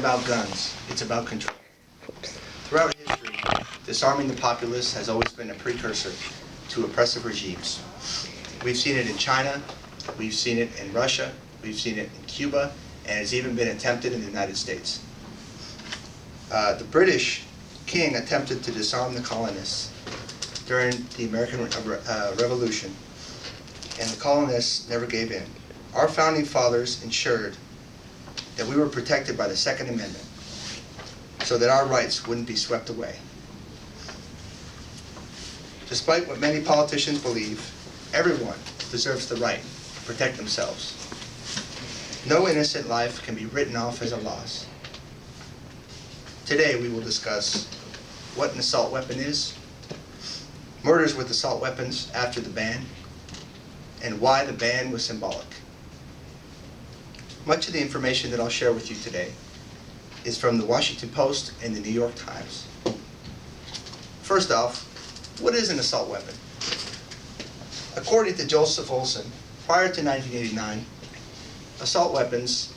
about guns, it's about control. Throughout history, disarming the populace has always been a precursor to oppressive regimes. We've seen it in China, we've seen it in Russia, we've seen it in Cuba, and it's even been attempted in the United States. The British king attempted to disarm the colonists during the American Revolution, and the colonists never gave in. Our founding fathers ensured that we were protected by the Second Amendment so that our rights wouldn't be swept away. Despite what many politicians believe, everyone deserves the right to protect themselves. No innocent life can be written off as a loss. Today we will discuss what an assault weapon is, murders with assault weapons after the ban, and why the ban was symbolic. Much of the information that I'll share with you today is from the Washington Post and the New York Times. First off, what is an assault weapon? According to Joseph Olson, prior to 1989, assault weapons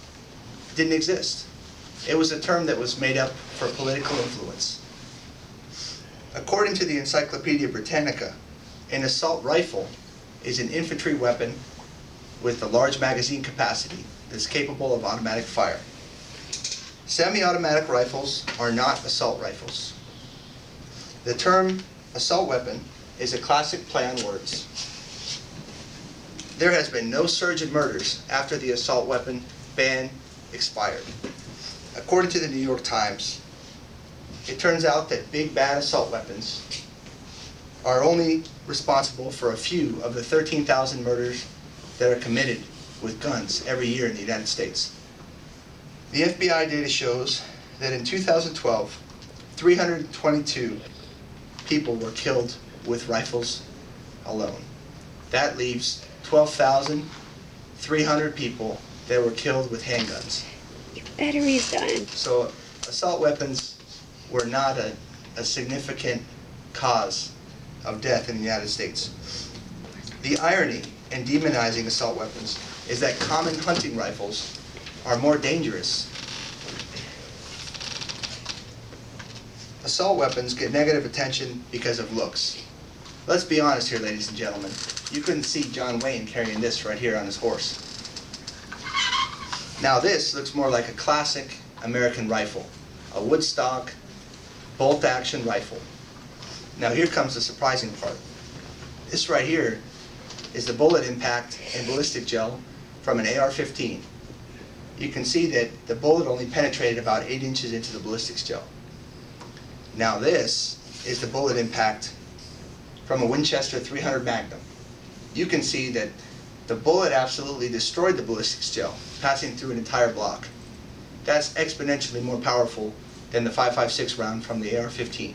didn't exist. It was a term that was made up for political influence. According to the Encyclopedia Britannica, an assault rifle is an infantry weapon with a large magazine capacity that's capable of automatic fire. Semi-automatic rifles are not assault rifles. The term assault weapon is a classic play on words. There has been no surge in murders after the assault weapon ban expired. According to the New York Times, it turns out that big bad assault weapons are only responsible for a few of the 13,000 murders that are committed with guns every year in the United States. The FBI data shows that in 2012, 322 people were killed with rifles alone. That leaves 12,300 people that were killed with handguns. Your battery's dying. So assault weapons were not a significant cause of death in the United States. The irony in demonizing assault weapons is that common hunting rifles are more dangerous. Assault weapons get negative attention because of looks. Let's be honest here, ladies and gentlemen. You couldn't see John Wayne carrying this right here on his horse. Now this looks more like a classic American rifle, a Woodstock bolt-action rifle. Now here comes the surprising part. This right here is the bullet impact and ballistic gel from an AR-15. You can see that the bullet only penetrated about 8 inches into the ballistics gel. Now this is the bullet impact from a Winchester 300 Magnum. You can see that the bullet absolutely destroyed the ballistics gel, passing through an entire block. That's exponentially more powerful than the .556 round from the AR-15.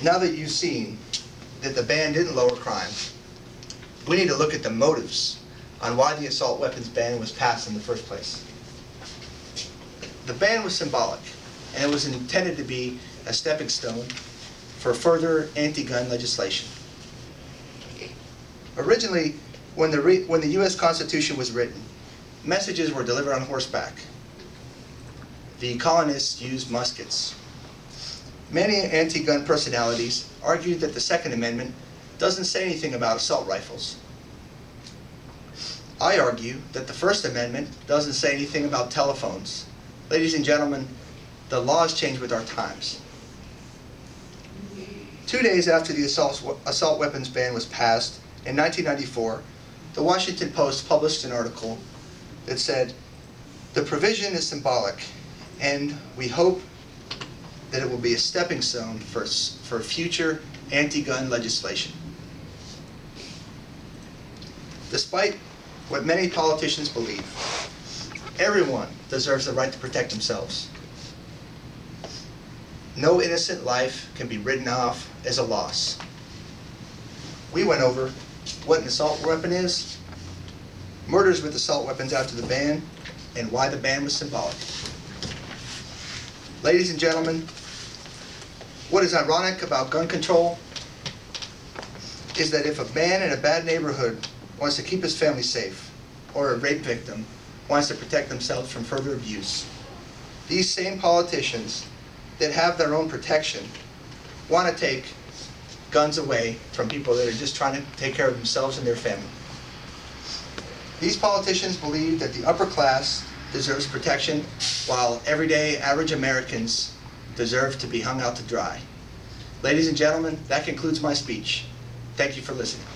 Now that you've seen that the ban didn't lower crime, we need to look at the motives on why the assault weapons ban was passed in the first place. The ban was symbolic, and it was intended to be a stepping stone for further anti-gun legislation. Originally, when the U.S. Constitution was written, messages were delivered on horseback. The colonists used muskets. Many anti-gun personalities argued that the Second Amendment doesn't say anything about assault rifles. I argue that the First Amendment doesn't say anything about telephones. Ladies and gentlemen, the laws change with our times. 2 days after the assault weapons ban was passed, in 1994, the Washington Post published an article that said, "The provision is symbolic, and we hope that it will be a stepping stone for future anti-gun legislation." Despite what many politicians believe, everyone deserves the right to protect themselves. No innocent life can be written off as a loss. We went over what an assault weapon is, murders with assault weapons after the ban, and why the ban was symbolic. Ladies and gentlemen, what is ironic about gun control is that if a man in a bad neighborhood wants to keep his family safe, or a rape victim wants to protect themselves from further abuse. These same politicians that have their own protection want to take guns away from people that are just trying to take care of themselves and their family. These politicians believe that the upper class deserves protection, while everyday average Americans deserve to be hung out to dry. Ladies and gentlemen, that concludes my speech. Thank you for listening.